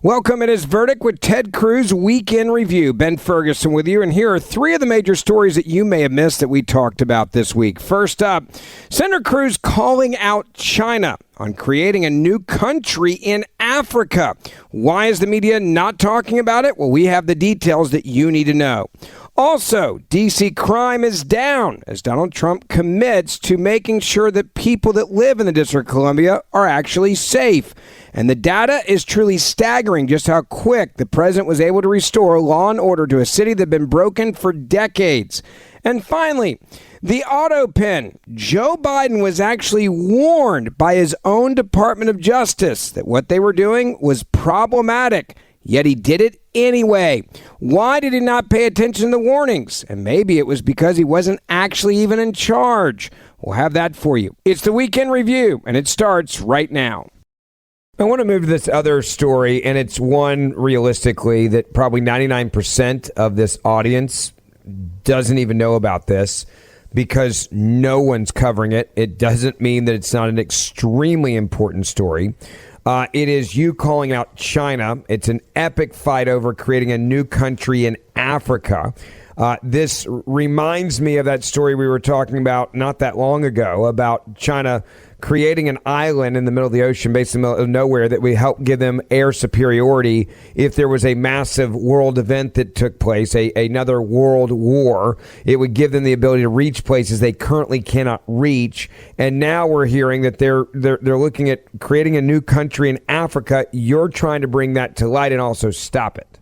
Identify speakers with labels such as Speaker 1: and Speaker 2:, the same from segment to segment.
Speaker 1: Welcome. It is Verdict with Ted Cruz Weekend Review. Ben Ferguson with you, and here are three of the major stories that you may have missed that we talked about this week. First up, Senator Cruz calling out China on creating a new country in Africa. Why is the media not talking about it? Well, we have the details that you need to know. Also, D.C. crime is down as Donald Trump commits to making sure that people that live in the District of Columbia are actually safe. And the data is truly staggering just how quick the president was able to restore law and order to a city that had been broken for decades. And finally, the Autopen. Joe Biden was actually warned by his own Department of Justice that what they were doing was problematic. Yet he did it anyway. Why did he not pay attention to the warnings? And maybe it was because he wasn't actually even in charge. We'll have that for you. It's the Weekend Review, and it starts right now. I want to move to this other story, and it's one, realistically, that probably 99% of this audience doesn't even know about this because no one's covering it. It doesn't mean that it's not an extremely important story. It is you calling out China. It's an epic fight over creating a new country in Africa. This reminds me of that story we were talking about not that long ago about China creating an island in the middle of the ocean, based in the middle of nowhere, that would help give them air superiority if there was a massive world event that took place, another world war. It would give them the ability to reach places they currently cannot reach. And now we're hearing that they're looking at creating a new country in Africa. You're trying to bring that to light and also stop it.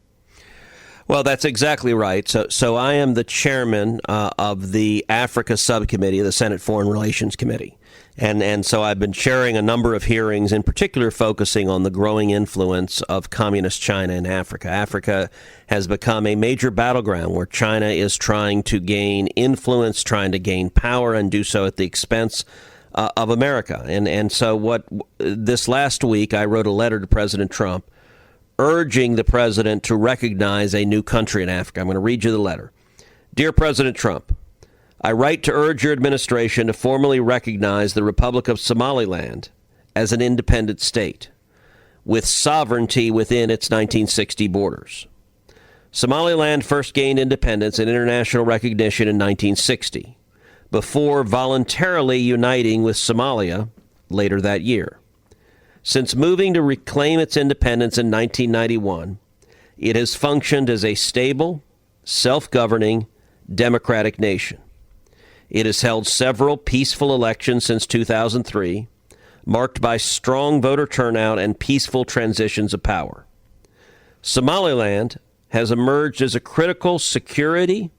Speaker 2: Well, that's exactly right. So I am the chairman of the Africa Subcommittee of the Senate Foreign Relations Committee. And so I've been chairing a number of hearings, in particular focusing on the growing influence of communist China in Africa. Africa has become a major battleground where China is trying to gain influence, trying to gain power, and do so at the expense of America. And so this last week, I wrote a letter to President Trump urging the president to recognize a new country in Africa. I'm going to read you the letter. Dear President Trump, I write to urge your administration to formally recognize the Republic of Somaliland as an independent state with sovereignty within its 1960 borders. Somaliland first gained independence and international recognition in 1960, before voluntarily uniting with Somalia later that year. Since moving to reclaim its independence in 1991, it has functioned as a stable, self-governing, democratic nation. It has held several peaceful elections since 2003, marked by strong voter turnout and peaceful transitions of power. Somaliland has emerged as a critical security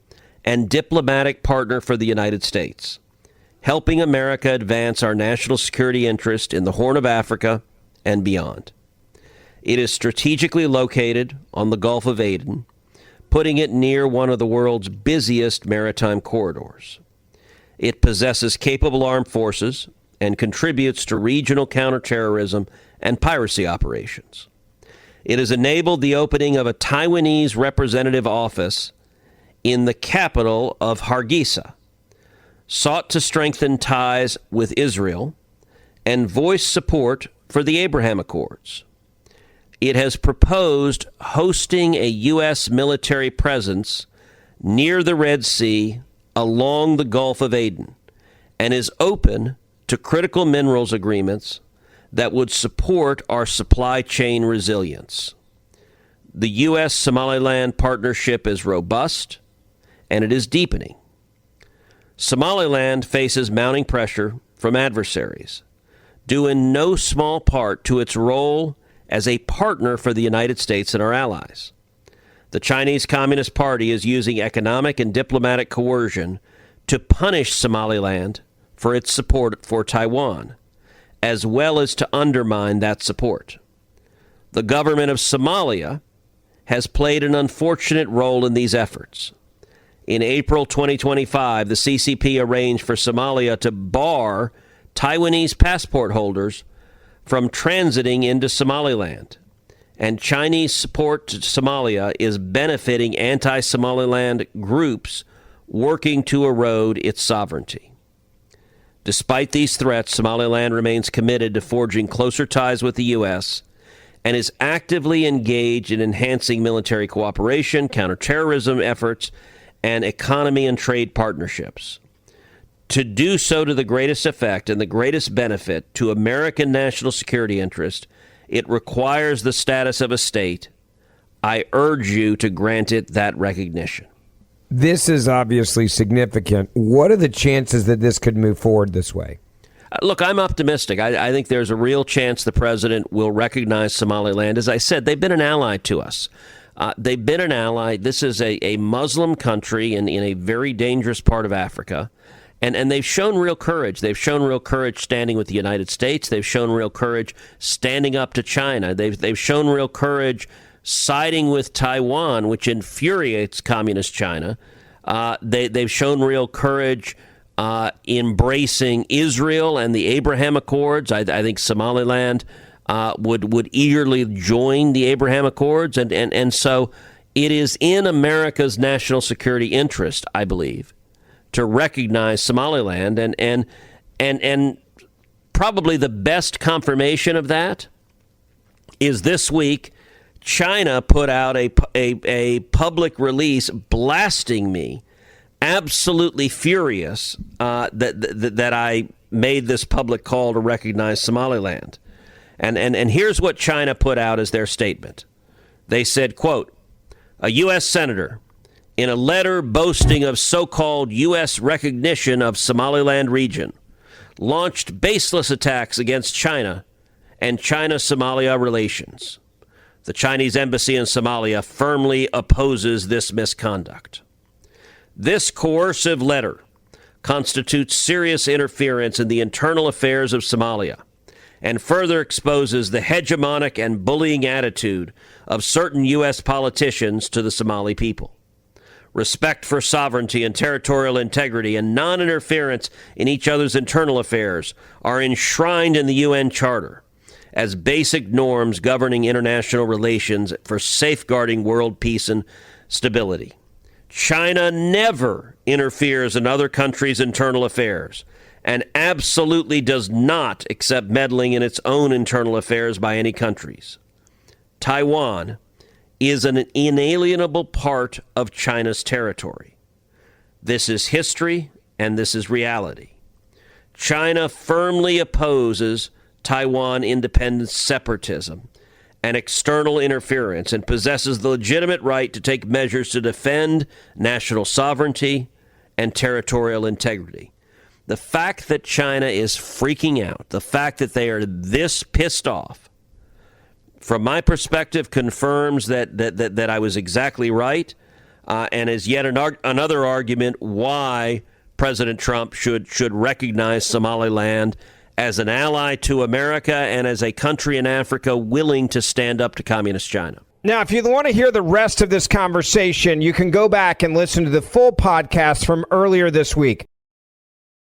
Speaker 2: and diplomatic partner for the United States, helping America advance our national security interest in the Horn of Africa and beyond. It is strategically located on the Gulf of Aden, putting it near one of the world's busiest maritime corridors. It possesses capable armed forces and contributes to regional counterterrorism and piracy operations. It has enabled the opening of a Taiwanese representative office in the capital of Hargeisa, sought to strengthen ties with Israel, and voice support for the Abraham Accords. It has proposed hosting a U.S. military presence near the Red Sea along the Gulf of Aden, and is open to critical minerals agreements that would support our supply chain resilience. The U.S.-Somaliland partnership is robust, and it is deepening. Somaliland faces mounting pressure from adversaries, due in no small part to its role as a partner for the United States and our allies. The Chinese Communist Party is using economic and diplomatic coercion to punish Somaliland for its support for Taiwan, as well as to undermine that support. The government of Somalia has played an unfortunate role in these efforts. In April 2025, the CCP arranged for Somalia to bar Taiwanese passport holders from transiting into Somaliland, and Chinese support to Somalia is benefiting anti-Somaliland groups working to erode its sovereignty. Despite these threats, Somaliland remains committed to forging closer ties with the U.S. and is actively engaged in enhancing military cooperation, counterterrorism efforts, and economy and trade partnerships. To do so to the greatest effect and the greatest benefit to American national security interest, it requires the status of a state. I urge you to grant it that recognition.
Speaker 1: This is obviously significant. What are the chances that this could move forward this way?
Speaker 2: Look, I'm optimistic. I think there's a real chance the president will recognize Somaliland. As I said, they've been an ally to us. They've been an ally. This is a Muslim country in a very dangerous part of Africa. And they've shown real courage. They've shown real courage standing with the United States. They've shown real courage standing up to China. They've shown real courage siding with Taiwan, which infuriates communist China. They've shown real courage embracing Israel and the Abraham Accords. I think Somaliland would eagerly join the Abraham Accords. And so it is in America's national security interest, I believe, to recognize Somaliland. And probably the best confirmation of that is this week, China put out a public release blasting me, absolutely furious that I made this public call to recognize Somaliland. And here's what China put out as their statement. They said, quote, a U.S. senator, in a letter boasting of so-called U.S. recognition of Somaliland region, launched baseless attacks against China and China-Somalia relations. The Chinese embassy in Somalia firmly opposes this misconduct. This coercive letter constitutes serious interference in the internal affairs of Somalia and further exposes the hegemonic and bullying attitude of certain U.S. politicians to the Somali people. Respect for sovereignty and territorial integrity and non-interference in each other's internal affairs are enshrined in the UN Charter as basic norms governing international relations for safeguarding world peace and stability. China never interferes in other countries' internal affairs and absolutely does not accept meddling in its own internal affairs by any countries. Taiwan is an inalienable part of China's territory. This is history and this is reality. China firmly opposes Taiwan independence separatism and external interference and possesses the legitimate right to take measures to defend national sovereignty and territorial integrity. The fact that China is freaking out, the fact that they are this pissed off, from my perspective, confirms that I was exactly right, and is yet another argument why President Trump should recognize Somaliland as an ally to America and as a country in Africa willing to stand up to communist China.
Speaker 1: Now, if you want to hear the rest of this conversation, you can go back and listen to the full podcast from earlier this week.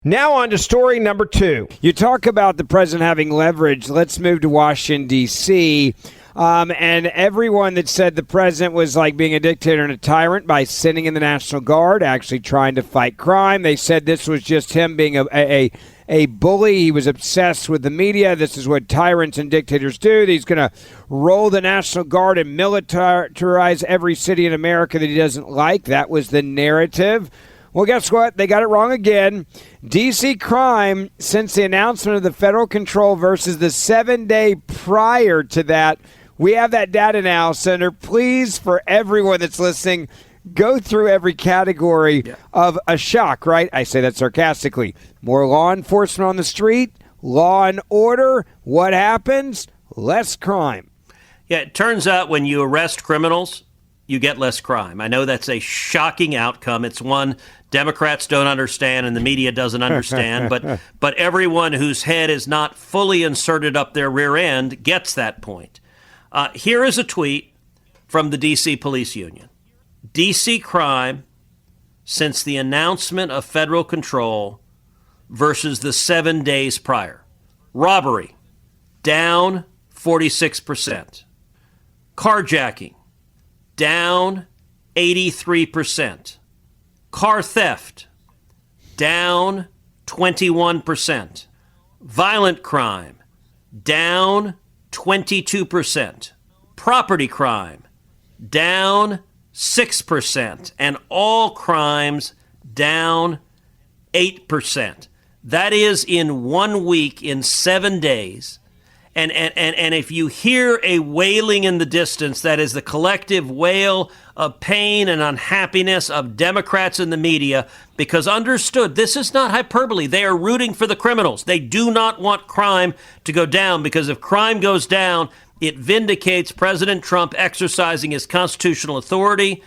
Speaker 1: Now on to story number 2. You talk about the president having leverage. Let's move to Washington, D.C., and everyone that said the president was like being a dictator and a tyrant by sending in the National Guard, actually trying to fight crime. They said this was just him being a bully. He was obsessed with the media. This is what tyrants and dictators do. He's going to roll the National Guard and militarize every city in America that he doesn't like. That was the narrative. Well, guess what? They got it wrong again. D.C. crime, since the announcement of the federal control versus the 7-day prior to that, we have that data now. Senator, please, for everyone that's listening, go through every category of a shock, right? I say that sarcastically. More law enforcement on the street, law and order. What happens? Less crime.
Speaker 2: Yeah, it turns out when you arrest criminals, you get less crime. I know that's a shocking outcome. It's one Democrats don't understand and the media doesn't understand, but everyone whose head is not fully inserted up their rear end gets that point. Here is a tweet from the D.C. Police Union. D.C. crime since the announcement of federal control versus the 7 days prior. Robbery, down 46%. Carjacking, down 83%. Car theft, down 21%. Violent crime, down 22%. Property crime, down 6%. And all crimes, down 8%. That is in 1 week, in 7 days. And if you hear a wailing in the distance, that is the collective wail of pain and unhappiness of Democrats in the media, because understood, this is not hyperbole. They are rooting for the criminals. They do not want crime to go down, because if crime goes down, it vindicates President Trump exercising his constitutional authority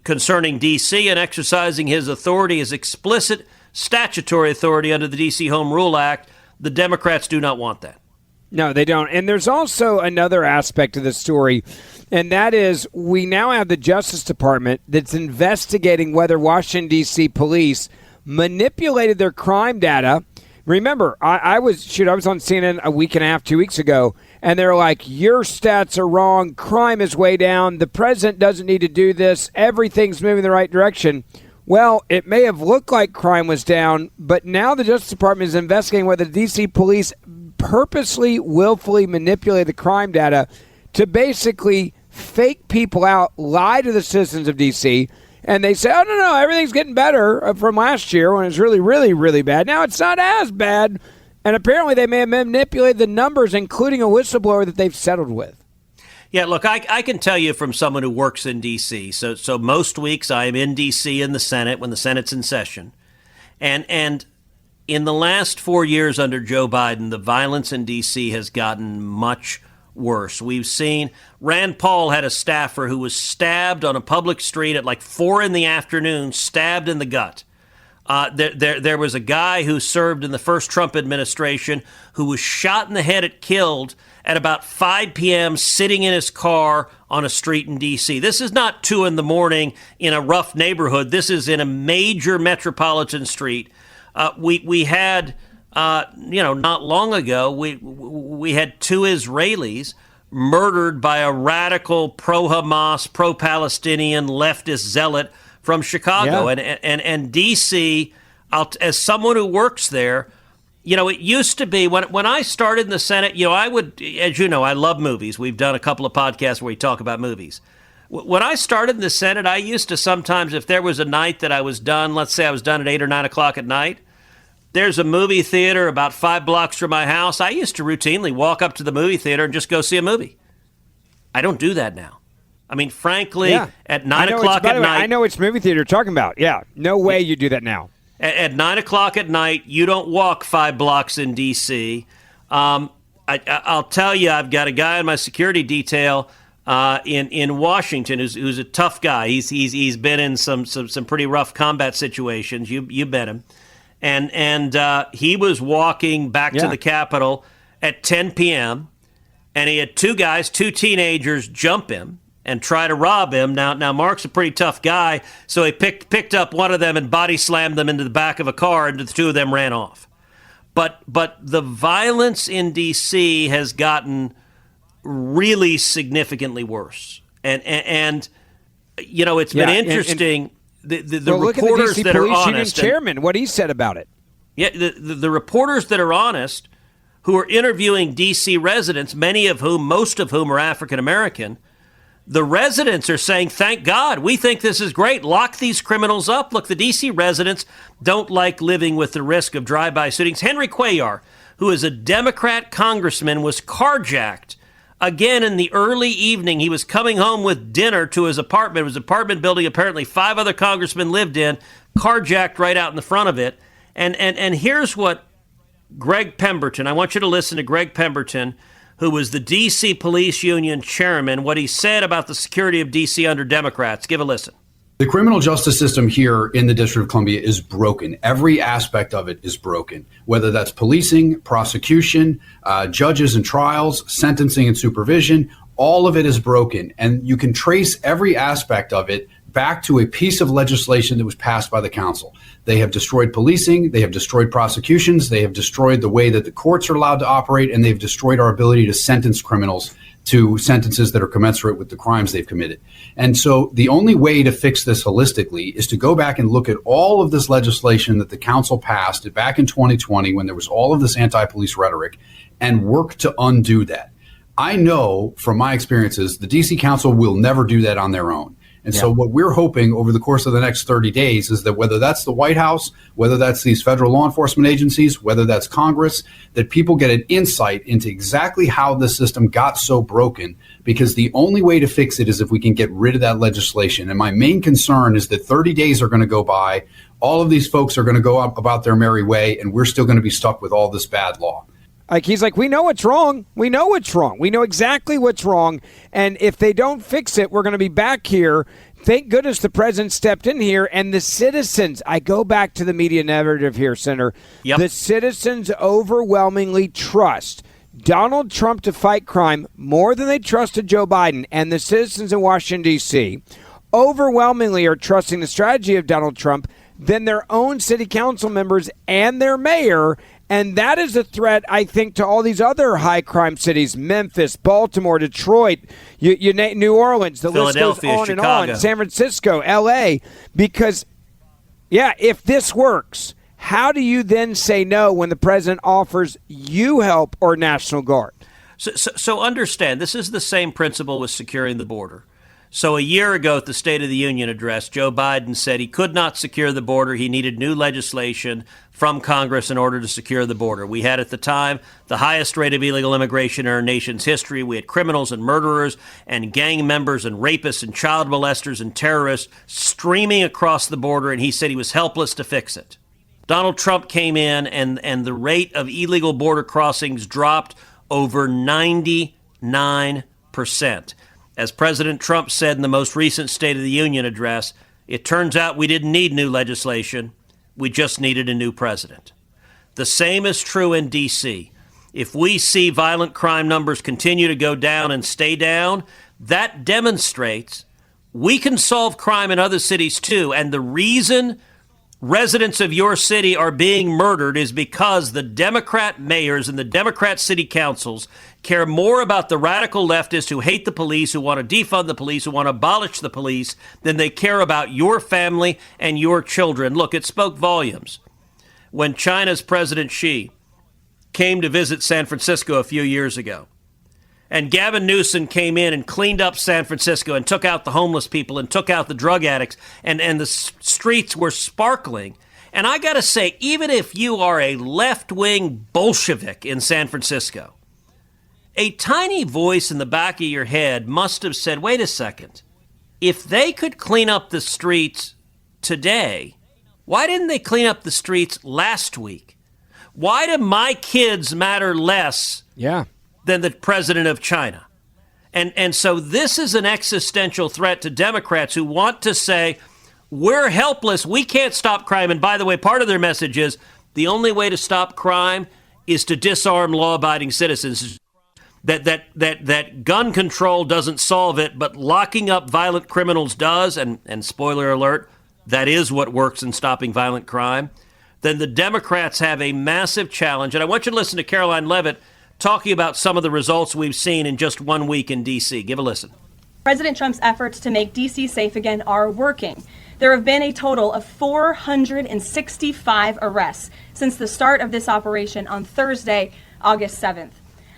Speaker 2: concerning D.C. and exercising his authority, his explicit statutory authority under the D.C. Home Rule Act. The Democrats do not want that.
Speaker 1: No, they don't. And there's also another aspect of the story, and that is we now have the Justice Department that's investigating whether Washington, D.C. police manipulated their crime data. Remember, I was on CNN a week and a half, 2 weeks ago, and they're like, your stats are wrong. Crime is way down. The president doesn't need to do this. Everything's moving in the right direction. Well, it may have looked like crime was down, but now the Justice Department is investigating whether the D.C. police purposely, willfully manipulate the crime data to basically fake people out, lie to the citizens of D.C., and they say, oh, no, everything's getting better from last year when it was really, really, really bad. Now it's not as bad. And apparently they may have manipulated the numbers, including a whistleblower that they've settled with.
Speaker 2: Yeah, look, I can tell you from someone who works in D.C., so most weeks I am in D.C. in the Senate when the Senate's in session. And in the last 4 years under Joe Biden, the violence in D.C. has gotten much worse. We've seen Rand Paul had a staffer who was stabbed on a public street at like 4 p.m, stabbed in the gut. There was a guy who served in the first Trump administration who was shot in the head and killed at about 5 p.m. sitting in his car on a street in D.C. This is not 2 a.m. in a rough neighborhood. This is in a major metropolitan street. We had, not long ago, we had 2 Israelis murdered by a radical pro-Hamas, pro-Palestinian leftist zealot from Chicago.
Speaker 1: Yeah.
Speaker 2: And D.C., as someone who works there, it used to be when I started in the Senate, I would, as you know, I love movies. We've done a couple of podcasts where we talk about movies. When I started in the Senate, I used to sometimes, if there was a night that I was done, let's say I was done at 8 or 9 o'clock at night, there's a movie theater about 5 blocks from my house. I used to routinely walk up to the movie theater and just go see a movie. I don't do that now. I mean, frankly, at 9 o'clock at night.
Speaker 1: I know which movie theater you're talking about. Yeah. No way you do that now.
Speaker 2: At 9 o'clock at night, you don't walk 5 blocks in D.C. I'll tell you, I've got a guy in my security detail in Washington who's a tough guy. He's been in some pretty rough combat situations. You bet him. And he was walking back to the Capitol at 10 p.m., and he had 2 teenagers, jump him and try to rob him. Now Mark's a pretty tough guy, so he picked up one of them and body slammed them into the back of a car, and the 2 of them ran off. But the violence in D.C. has gotten really significantly worse, and it's been interesting. The reporters
Speaker 1: look at the DC
Speaker 2: that are
Speaker 1: Police Union
Speaker 2: honest,
Speaker 1: chairman, what he said about it.
Speaker 2: Yeah, the reporters that are honest, who are interviewing D.C. residents, most of whom are African American. The residents are saying, thank God, we think this is great. Lock these criminals up. Look, the D.C. residents don't like living with the risk of drive-by shootings. Henry Cuellar, who is a Democrat congressman, was carjacked again in the early evening. He was coming home with dinner to his apartment. It was an apartment building apparently 5 other congressmen lived in, carjacked right out in the front of it. And here's what Greg Pemberton, I want you to listen to Greg Pemberton, who was the D.C. Police Union chairman, what he said about the security of D.C. under Democrats. Give a listen.
Speaker 3: The criminal justice system here in the District of Columbia is broken. Every aspect of it is broken, whether that's policing, prosecution, judges and trials, sentencing and supervision. All of it is broken. And you can trace every aspect of it back to a piece of legislation that was passed by the council. They have destroyed policing, they have destroyed prosecutions, they have destroyed the way that the courts are allowed to operate, and they've destroyed our ability to sentence criminals to sentences that are commensurate with the crimes they've committed. And so the only way to fix this holistically is to go back and look at all of this legislation that the council passed back in 2020 when there was all of this anti-police rhetoric and work to undo that. I know from my experiences, the DC Council will never do that on their own. And so what we're hoping over the course of the next 30 days is that whether that's the White House, whether that's these federal law enforcement agencies, whether that's Congress, that people get an insight into exactly how the system got so broken, because the only way to fix it is if we can get rid of that legislation. And my main concern is that 30 days are going to go by. All of these folks are going to go up about their merry way, and we're still going to be stuck with all this bad law.
Speaker 1: Like, he's like, we know what's wrong. We know what's wrong. We know exactly what's wrong. And if they don't fix it, we're going to be back here. Thank goodness the president stepped in here. And the citizens, I go back to the media narrative here, Senator.
Speaker 2: Yep.
Speaker 1: The citizens overwhelmingly trust Donald Trump to fight crime more than they trusted Joe Biden. And the citizens in Washington, D.C. overwhelmingly are trusting the strategy of Donald Trump than their own city council members and their mayor. And that is a threat, I think, to all these other high crime cities: Memphis, Baltimore, Detroit, New Orleans. The list goes on
Speaker 2: Chicago.
Speaker 1: and on. San Francisco, L.A. Because, if this works, how do you then say no when the president offers you help or National Guard?
Speaker 2: So understand, this is the same principle with securing the border. So a year ago at the State of the Union address, Joe Biden said he could not secure the border. He needed new legislation from Congress in order to secure the border. We had at the time the highest rate of illegal immigration in our nation's history. We had criminals and murderers and gang members and rapists and child molesters and terrorists streaming across the border, and he said he was helpless to fix it. Donald Trump came in, and the rate of illegal border crossings dropped over 99%. As President Trump said in the most recent State of the Union address, it turns out we didn't need new legislation. We just needed a new president. The same is true in D.C. If we see violent crime numbers continue to go down and stay down, that demonstrates we can solve crime in other cities too. And the reason residents of your city are being murdered is because the Democrat mayors and the Democrat city councils care more about the radical leftists who hate the police, who want to defund the police, who want to abolish the police, than they care about your family and your children. Look, it spoke volumes when China's President Xi came to visit San Francisco a few years ago. And Gavin Newsom came in and cleaned up San Francisco and took out the homeless people and took out the drug addicts, and the streets were sparkling. And I got to say, even if you are a left-wing Bolshevik in San Francisco, a tiny voice in the back of your head must have said, wait a second, if they could clean up the streets today, why didn't they clean up the streets last week? Why do my kids matter less than the president of China? And so this is an existential threat to Democrats who want to say, we're helpless, we can't stop crime. And by the way, part of their message is the only way to stop crime is to disarm law-abiding citizens. That gun control doesn't solve it, but locking up violent criminals does, and spoiler alert, that is what works in stopping violent crime. Then the Democrats have a massive challenge. And I want you to listen to Caroline Leavitt talking about some of the results we've seen in just 1 week in D.C. Give a listen.
Speaker 4: President Trump's efforts to make D.C. safe again are working. There have been a total of 465 arrests since the start of this operation on Thursday, August 7th.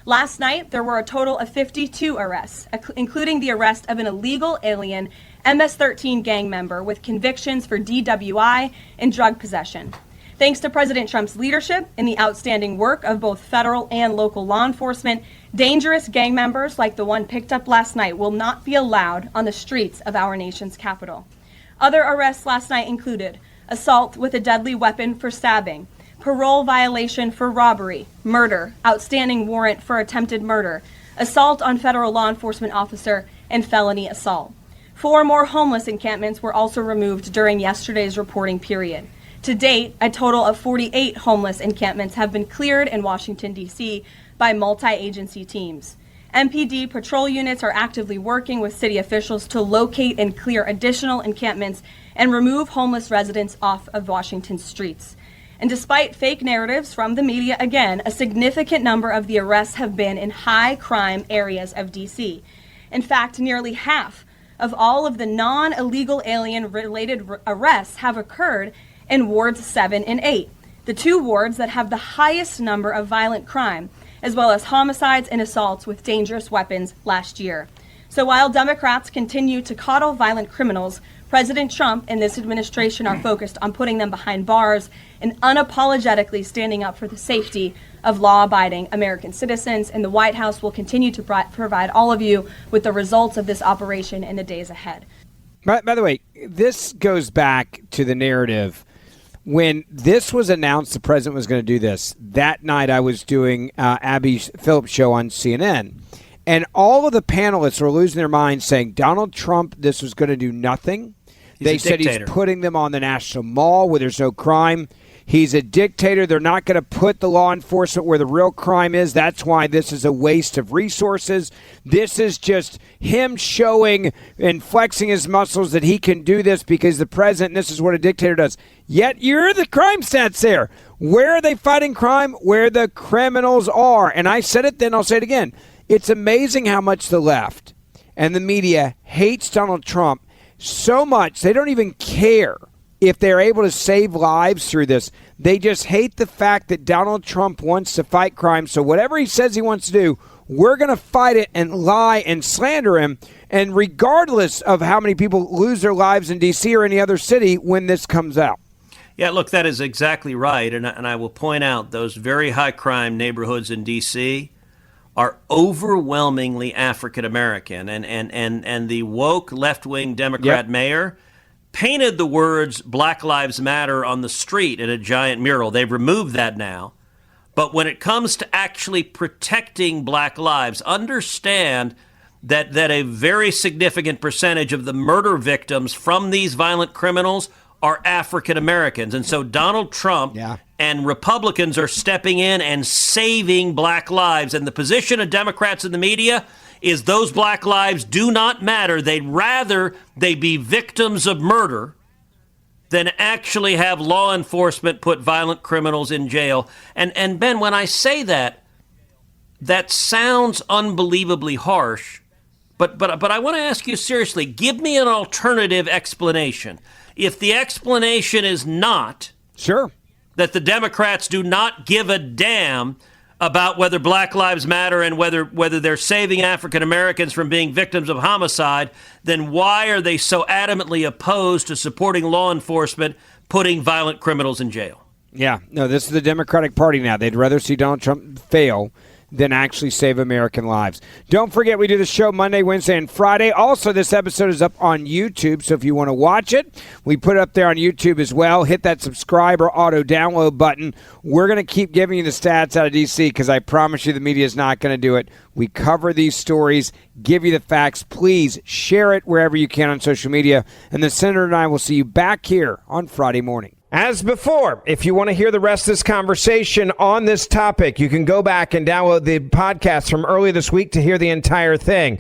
Speaker 4: Last night, there were a total of 52 arrests, including the arrest of an illegal alien MS-13 gang member with convictions for DWI and drug possession. Thanks to President Trump's leadership and the outstanding work of both federal and local law enforcement, dangerous gang members like the one picked up last night will not be allowed on the streets of our nation's capital. Other arrests last night included assault with a deadly weapon for stabbing, parole violation for robbery, murder, outstanding warrant for attempted murder, assault on federal law enforcement officer, and felony assault. 4 more homeless encampments were also removed during yesterday's reporting period. To date, a total of 48 homeless encampments have been cleared in Washington, D.C. by multi-agency teams. MPD patrol units are actively working with city officials to locate and clear additional encampments and remove homeless residents off of Washington's streets. And despite fake narratives from the media, again, a significant number of the arrests have been in high crime areas of D.C. In fact, nearly half of all of the non-illegal alien-related arrests have occurred in wards 7 and 8, the 2 wards that have the highest number of violent crime. as well as homicides and assaults with dangerous weapons last year. So while Democrats continue to coddle violent criminals, President Trump and this administration are focused on putting them behind bars and unapologetically standing up for the safety of law-abiding American citizens. And the White House will continue to provide all of you with the results of this operation in the days ahead.
Speaker 1: By the way, this goes back to the narrative. When this was announced the president was going to do this, that night I was doing Abby Phillips' show on CNN. And all of the panelists were losing their minds saying Donald Trump, this was going to do nothing. They said he's putting them on the National Mall where there's no crime. He's a dictator. They're not going to put the law enforcement where the real crime is. That's why this is a waste of resources. This is just him showing and flexing his muscles that he can do this because the president, this is what a dictator does. Yet you're the crime stats there. Where are they fighting crime? Where the criminals are. And I said it then, I'll say it again. It's amazing how much the left and the media hates Donald Trump so much they don't even care if they're able to save lives through this. They just hate the fact that Donald Trump wants to fight crime. So whatever he says he wants to do, we're going to fight it and lie and slander him. And regardless of how many people lose their lives in D.C. or any other city when this comes out.
Speaker 2: Yeah, look, that is exactly right. And I will point out those very high crime neighborhoods in D.C. are overwhelmingly African American, and the woke left-wing Democrat mayor painted the words Black Lives Matter on the street in a giant mural. They've removed that now. But when it comes to actually protecting black lives, understand that a very significant percentage of the murder victims from these violent criminals are African Americans. And so Donald Trump and Republicans are stepping in and saving black lives. And the position of Democrats in the media is those black lives do not matter. They'd rather they be victims of murder than actually have law enforcement put violent criminals in jail. And Ben, when I say that, that sounds unbelievably harsh. But I want to ask you seriously, give me an alternative explanation. If the explanation is not that the Democrats do not give a damn about whether Black Lives Matter and whether they're saving African Americans from being victims of homicide, then why are they so adamantly opposed to supporting law enforcement putting violent criminals in jail?
Speaker 1: Yeah, no, this is the Democratic Party now. They'd rather see Donald Trump fail than actually save American lives. Don't forget, we do the show Monday, Wednesday, and Friday. Also, this episode is up on YouTube, so if you want to watch it, we put it up there on YouTube as well. Hit that subscribe or auto-download button. We're going to keep giving you the stats out of D.C. because I promise you the media is not going to do it. We cover these stories, give you the facts. Please share it wherever you can on social media. And the Senator and I will see you back here on Friday morning. As before, if you want to hear the rest of this conversation on this topic, you can go back and download the podcast from earlier this week to hear the entire thing.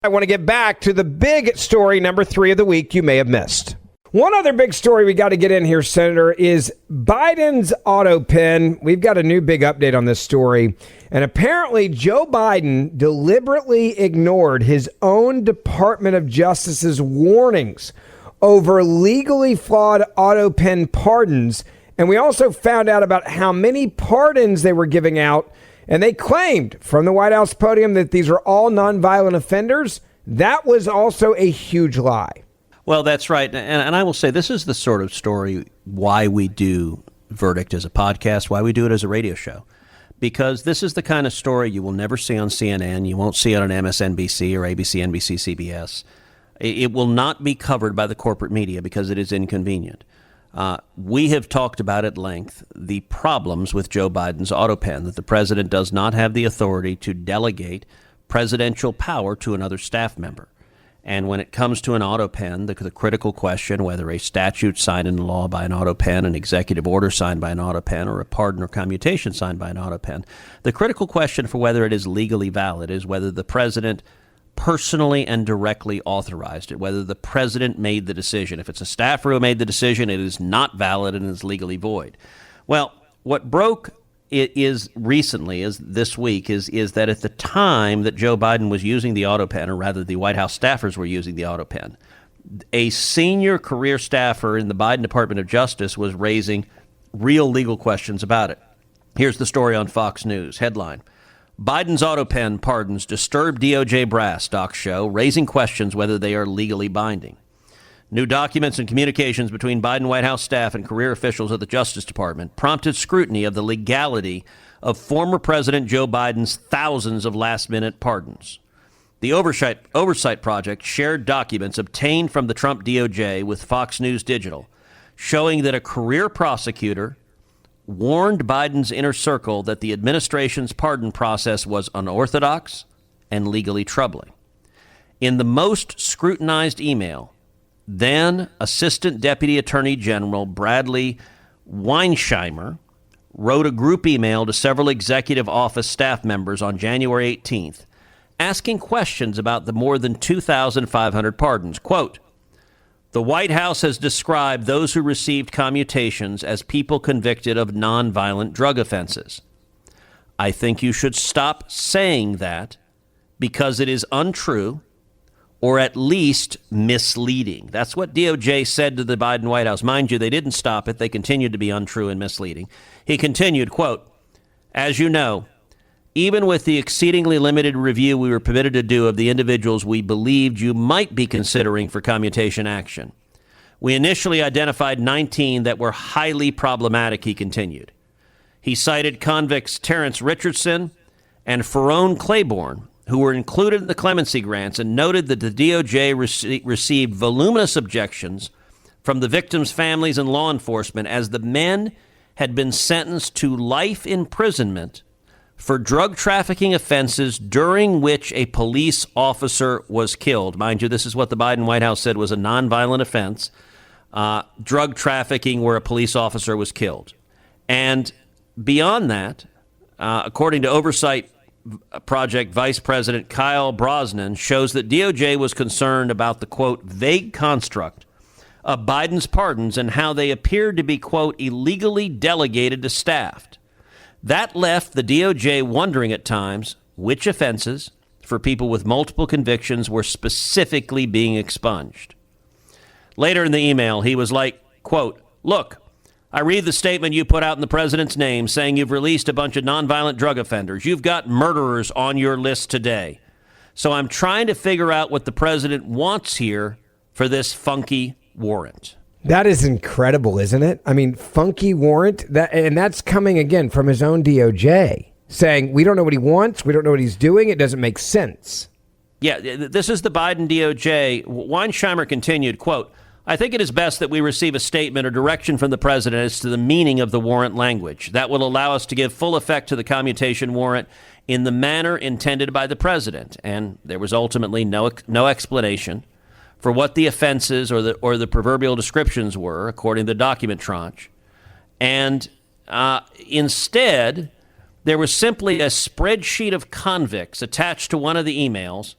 Speaker 1: I want to get back to the big story, number 3 of the week you may have missed. One other big story we got to get in here, Senator, is Biden's Autopen. We've got a new big update on this story. And apparently Joe Biden deliberately ignored his own Department of Justice's warnings over legally flawed Autopen pardons. And we also found out about how many pardons they were giving out. And they claimed from the White House podium that these were all nonviolent offenders. That was also a huge lie.
Speaker 2: Well, that's right. And I will say this is the sort of story why we do Verdict as a podcast, why we do it as a radio show. Because this is the kind of story you will never see on CNN. You won't see it on MSNBC or ABC, NBC, CBS. It will not be covered by the corporate media because it is inconvenient. We have talked about at length the problems with Joe Biden's Autopen, that the president does not have the authority to delegate presidential power to another staff member. And when it comes to an Autopen, the critical question, whether a statute signed into law by an Autopen, an executive order signed by an Autopen, or a pardon or commutation signed by an Autopen, the critical question for whether it is legally valid is whether the president personally and directly authorized it, whether the president made the decision. If it's a staffer who made the decision, it is not valid and is legally void. Well, what broke recently this week is that at the time that Joe Biden was using the Autopen, or rather the White House staffers were using the Autopen, a senior career staffer in the Biden Department of Justice was raising real legal questions about it. Here's the story on Fox News. Headline: Biden's Autopen pardons disturb DOJ brass, docs show, raising questions whether they are legally binding. New documents and communications between Biden White House staff and career officials at the Justice Department prompted scrutiny of the legality of former President Joe Biden's thousands of last-minute pardons. The Oversight Project shared documents obtained from the Trump DOJ with Fox News Digital, showing that a career prosecutor warned Biden's inner circle that the administration's pardon process was unorthodox and legally troubling. In the most scrutinized email, then Assistant Deputy Attorney General Bradley Weinsheimer wrote a group email to several executive office staff members on January 18th, asking questions about the more than 2,500 pardons. Quote, "The White House has described those who received commutations as people convicted of nonviolent drug offenses. I think you should stop saying that because it is untrue or at least misleading." That's what DOJ said to the Biden White House. Mind you, they didn't stop it. They continued to be untrue and misleading. He continued, quote, "As you know, even with the exceedingly limited review we were permitted to do of the individuals we believed you might be considering for commutation action, we initially identified 19 that were highly problematic," he continued. He cited convicts Terrence Richardson and Ferone Claiborne, who were included in the clemency grants, and noted that the DOJ received voluminous objections from the victims' families and law enforcement, as the men had been sentenced to life imprisonment for drug trafficking offenses during which a police officer was killed. Mind you, this is what the Biden White House said was a nonviolent offense, drug trafficking where a police officer was killed. And beyond that, according to Oversight Project Vice President Kyle Brosnan, shows that DOJ was concerned about the, quote, "vague construct of Biden's pardons and how they appeared to be, quote, illegally delegated to staff. That left the DOJ wondering at times which offenses for people with multiple convictions were specifically being expunged." Later in the email, he was like, quote, "Look, I read the statement you put out in the president's name saying you've released a bunch of nonviolent drug offenders. You've got murderers on your list today. So I'm trying to figure out what the president wants here for this funky warrant."
Speaker 1: That is incredible, isn't it? I mean, funky warrant, and that's coming again from his own DOJ, saying we don't know what he wants, we don't know what he's doing, it doesn't make sense.
Speaker 2: Yeah, this is the Biden DOJ. Weinsheimer continued, quote, "I think it is best that we receive a statement or direction from the president as to the meaning of the warrant language. That will allow us to give full effect to the commutation warrant in the manner intended by the president." And there was ultimately no explanation for what the offenses or the proverbial descriptions were, according to the document tranche. And instead, there was simply a spreadsheet of convicts attached to one of the emails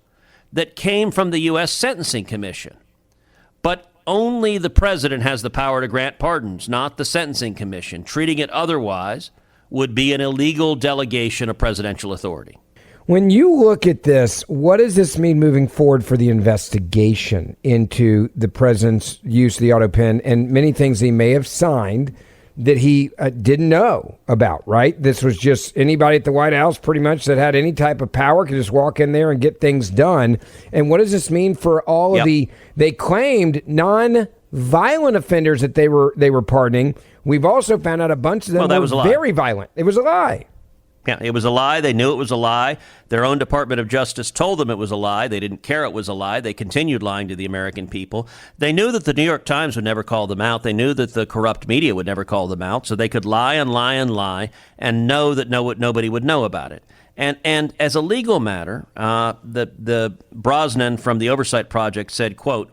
Speaker 2: that came from the U.S. Sentencing Commission. But only the president has the power to grant pardons, not the Sentencing Commission. Treating it otherwise would be an illegal delegation of presidential authority.
Speaker 1: When you look at this, what does this mean moving forward for the investigation into the president's use of the Autopen and many things he may have signed that he didn't know about, right? This was just anybody at the White House pretty much that had any type of power could just walk in there and get things done. And what does this mean for all of they claimed non-violent offenders that they were pardoning? We've also found out a bunch of them were very violent. It was a lie.
Speaker 2: Yeah, it was a lie. They knew it was a lie. Their own Department of Justice told them it was a lie. They didn't care it was a lie. They continued lying to the American people. They knew that the New York Times would never call them out. They knew that the corrupt media would never call them out. So they could lie and lie and lie and know that nobody would know about it. And as a legal matter, the Brosnan from the Oversight Project said, quote,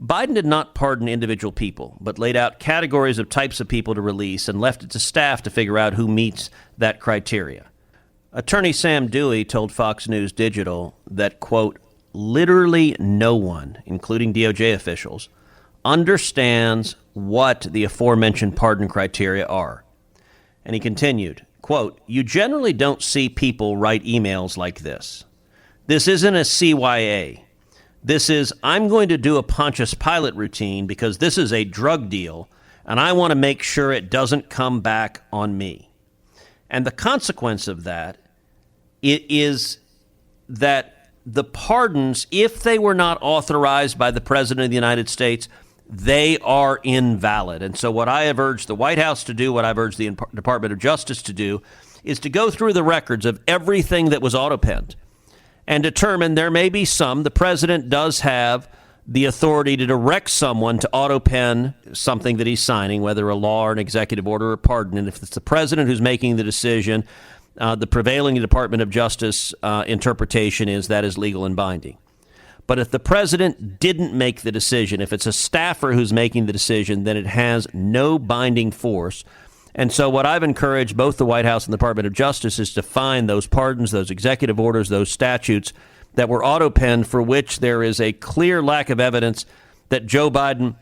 Speaker 2: "Biden did not pardon individual people, but laid out categories of types of people to release and left it to staff to figure out who meets that criteria." Attorney Sam Dewey told Fox News Digital that, quote, "literally no one, including DOJ officials, understands what the aforementioned pardon criteria are." And he continued, quote, "You generally don't see people write emails like this. This isn't a CYA. This is, I'm going to do a Pontius Pilate routine because this is a drug deal, and I want to make sure it doesn't come back on me." And the consequence of that is that the pardons, if they were not authorized by the President of the United States, they are invalid. And so what I have urged the White House to do, what I've urged the Department of Justice to do, is to go through the records of everything that was autopenned and determine there may be some. The president does have the authority to direct someone to autopen something that he's signing, whether a law or an executive order or pardon. And if it's the president who's making the decision, the prevailing Department of Justice interpretation is that is legal and binding. But if the president didn't make the decision, if it's a staffer who's making the decision, then it has no binding force. And so what I've encouraged both the White House and the Department of Justice is to find those pardons, those executive orders, those statutes that were autopenned for which there is a clear lack of evidence that Joe Biden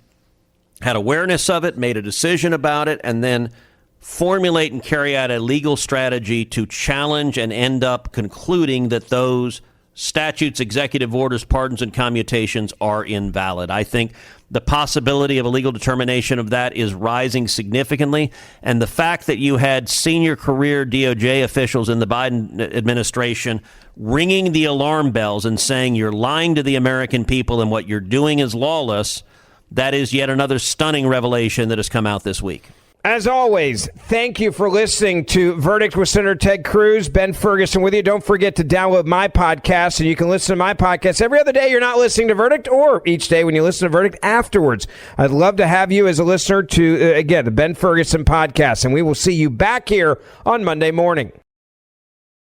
Speaker 2: had awareness of it, made a decision about it, and then formulate and carry out a legal strategy to challenge and end up concluding that those statutes, executive orders, pardons, and commutations are invalid. I think the possibility of a legal determination of that is rising significantly. And the fact that you had senior career DOJ officials in the Biden administration ringing the alarm bells and saying you're lying to the American people and what you're doing is lawless, that is yet another stunning revelation that has come out this week.
Speaker 1: As always, thank you for listening to Verdict with Senator Ted Cruz. Ben Ferguson with you. Don't forget to download my podcast, and you can listen to my podcast every other day you're not listening to Verdict, or each day when you listen to Verdict afterwards. I'd love to have you as a listener to, again, the Ben Ferguson podcast, and we will see you back here on Monday morning.